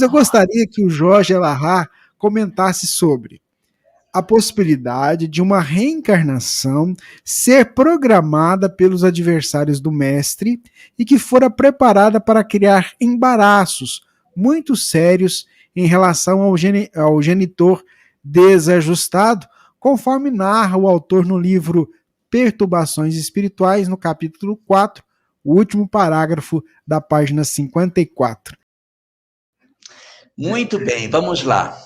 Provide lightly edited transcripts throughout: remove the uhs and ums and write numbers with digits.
Eu gostaria que o Jorge Elahá comentasse sobre a possibilidade de uma reencarnação ser programada pelos adversários do mestre e que fora preparada para criar embaraços muito sérios em relação ao genitor desajustado, conforme narra o autor no livro Perturbações Espirituais, no capítulo 4, o último parágrafo da página 54. Muito bem, vamos lá.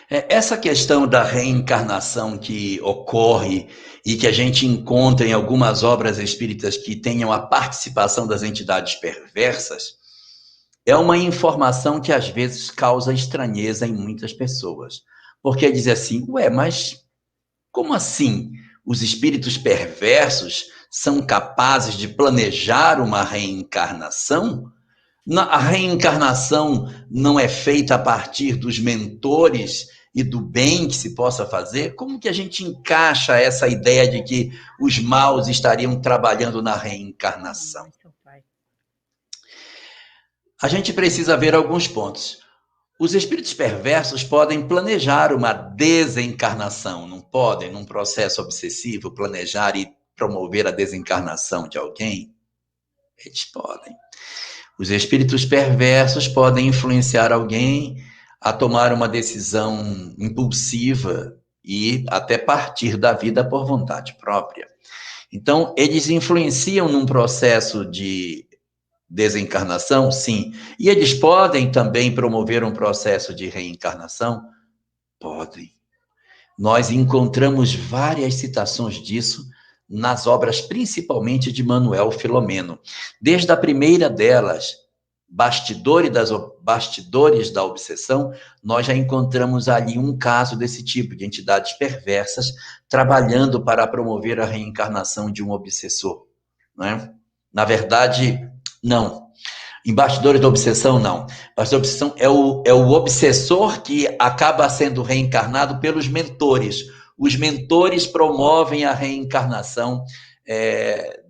Essa questão da reencarnação que ocorre e que a gente encontra em algumas obras espíritas que tenham a participação das entidades perversas, é uma informação que às vezes causa estranheza em muitas pessoas. Porque diz assim, mas como assim os espíritos perversos são capazes de planejar uma reencarnação? A reencarnação não é feita a partir dos mentores e do bem que se possa fazer? Como que a gente encaixa essa ideia de que os maus estariam trabalhando na reencarnação? A gente precisa ver alguns pontos. Os espíritos perversos podem planejar uma desencarnação, não podem, num processo obsessivo, planejar e promover a desencarnação de alguém? Eles podem. Os espíritos perversos podem influenciar alguém a tomar uma decisão impulsiva e até partir da vida por vontade própria. Então, eles influenciam num processo de desencarnação, sim. E eles podem também promover um processo de reencarnação? Podem. Nós encontramos várias citações disso nas obras, principalmente de Manuel Filomeno. Desde a primeira delas, Bastidores da Obsessão, nós já encontramos ali um caso desse tipo, de entidades perversas trabalhando para promover a reencarnação de um obsessor. Não é? Na verdade, não. Em Bastidores da Obsessão, não. Bastidores da Obsessão é o obsessor que acaba sendo reencarnado pelos mentores. Os mentores promovem a reencarnação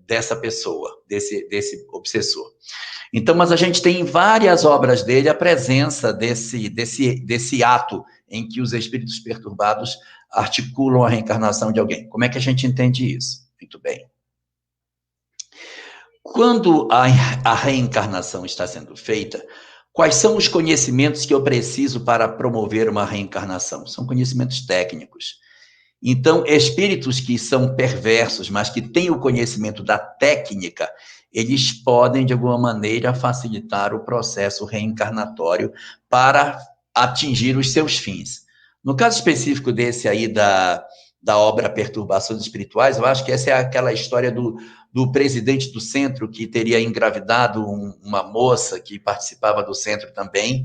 dessa pessoa, desse obsessor. Então, mas a gente tem em várias obras dele a presença desse ato em que os espíritos perturbados articulam a reencarnação de alguém. Como é que a gente entende isso? Muito bem. Quando a reencarnação está sendo feita, quais são os conhecimentos que eu preciso para promover uma reencarnação? São conhecimentos técnicos. Então, espíritos que são perversos, mas que têm o conhecimento da técnica, eles podem, de alguma maneira, facilitar o processo reencarnatório para atingir os seus fins. No caso específico desse aí da obra Perturbações Espirituais, eu acho que essa é aquela história do presidente do centro que teria engravidado uma moça que participava do centro também,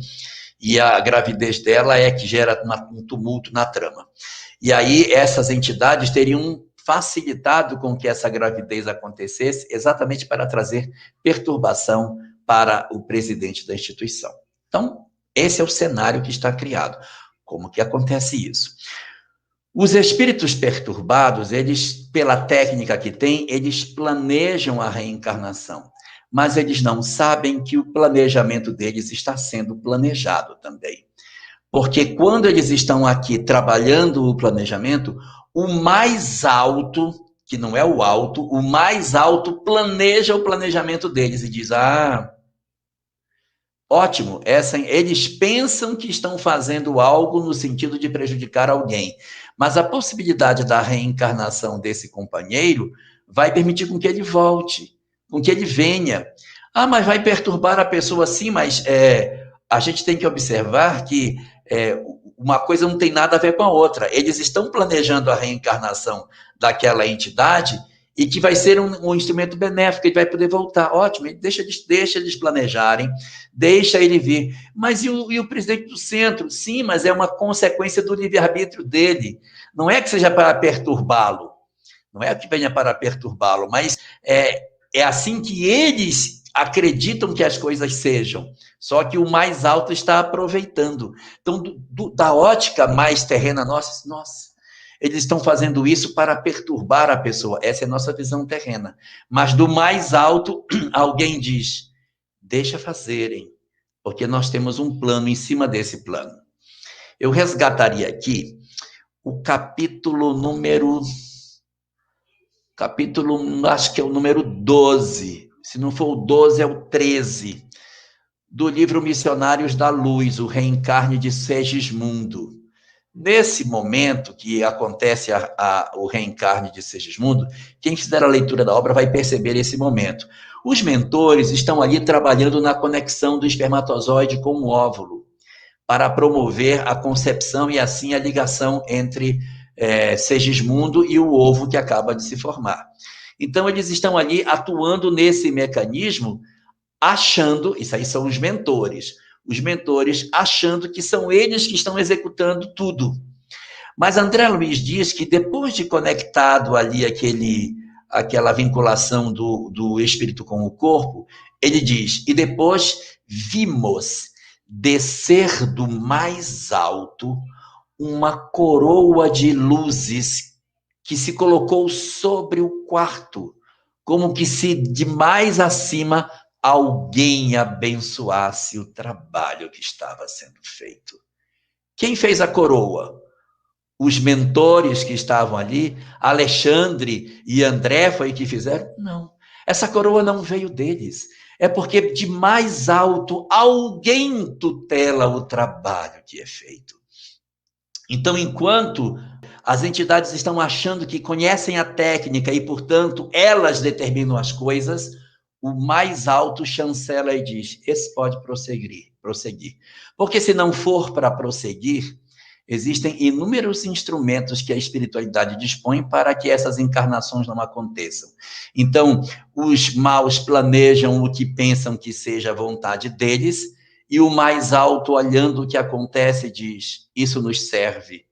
e a gravidez dela é que gera um tumulto na trama. E aí essas entidades teriam facilitado com que essa gravidez acontecesse, exatamente para trazer perturbação para o presidente da instituição. Então, esse é o cenário que está criado. Como que acontece isso? Os espíritos perturbados, eles, pela técnica que têm, eles planejam a reencarnação, mas eles não sabem que o planejamento deles está sendo planejado também. Porque quando eles estão aqui trabalhando o planejamento, o mais alto, que não é o alto, o mais alto planeja o planejamento deles e diz, ótimo, eles pensam que estão fazendo algo no sentido de prejudicar alguém, mas a possibilidade da reencarnação desse companheiro vai permitir com que ele volte, com que ele venha. Mas vai perturbar a pessoa sim, mas a gente tem que observar que uma coisa não tem nada a ver com a outra. Eles estão planejando a reencarnação daquela entidade e que vai ser um instrumento benéfico, ele vai poder voltar. Ótimo, deixa eles planejarem, deixa ele vir. Mas e o presidente do centro? Sim, mas é uma consequência do livre-arbítrio dele. Não é que seja para perturbá-lo, não é que venha para perturbá-lo, mas é assim que eles acreditam que as coisas sejam, só que o mais alto está aproveitando. Então, da ótica mais terrena nossa, eles estão fazendo isso para perturbar a pessoa. Essa é a nossa visão terrena. Mas do mais alto, alguém diz, deixa fazerem, porque nós temos um plano em cima desse plano. Eu resgataria aqui o acho que é o número 12, se não for o 12, é o 13, do livro Missionários da Luz, o Reencarne de Segismundo. Nesse momento que acontece o reencarne de Segismundo, quem fizer a leitura da obra vai perceber esse momento. Os mentores estão ali trabalhando na conexão do espermatozoide com o óvulo, para promover a concepção e assim a ligação entre Segismundo e o ovo que acaba de se formar. Então, eles estão ali atuando nesse mecanismo, achando, isso aí são os mentores achando que são eles que estão executando tudo. Mas André Luiz diz que depois de conectado ali aquela vinculação do espírito com o corpo, ele diz, e depois vimos descer do mais alto uma coroa de luzes que se colocou sobre o quarto, como que se de mais acima alguém abençoasse o trabalho que estava sendo feito. Quem fez a coroa? Os mentores que estavam ali, Alexandre e André foi que fizeram? Não. Essa coroa não veio deles. É porque de mais alto alguém tutela o trabalho que é feito. Então, enquanto as entidades estão achando que conhecem a técnica e, portanto, elas determinam as coisas, o mais alto chancela e diz, esse pode prosseguir. Porque se não for para prosseguir, existem inúmeros instrumentos que a espiritualidade dispõe para que essas encarnações não aconteçam. Então, os maus planejam o que pensam que seja a vontade deles, e o mais alto, olhando o que acontece, diz, isso nos serve.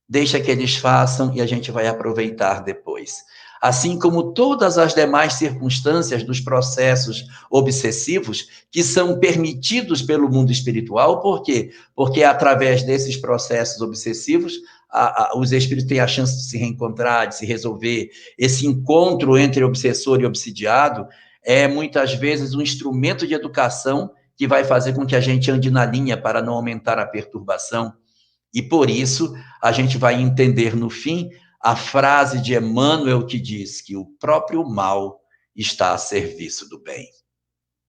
Deixa que eles façam e a gente vai aproveitar depois. Assim como todas as demais circunstâncias dos processos obsessivos que são permitidos pelo mundo espiritual. Por quê? Porque através desses processos obsessivos, os espíritos têm a chance de se reencontrar, de se resolver. Esse encontro entre obsessor e obsidiado é muitas vezes um instrumento de educação que vai fazer com que a gente ande na linha para não aumentar a perturbação. E por isso, a gente vai entender no fim a frase de Emmanuel que diz que o próprio mal está a serviço do bem.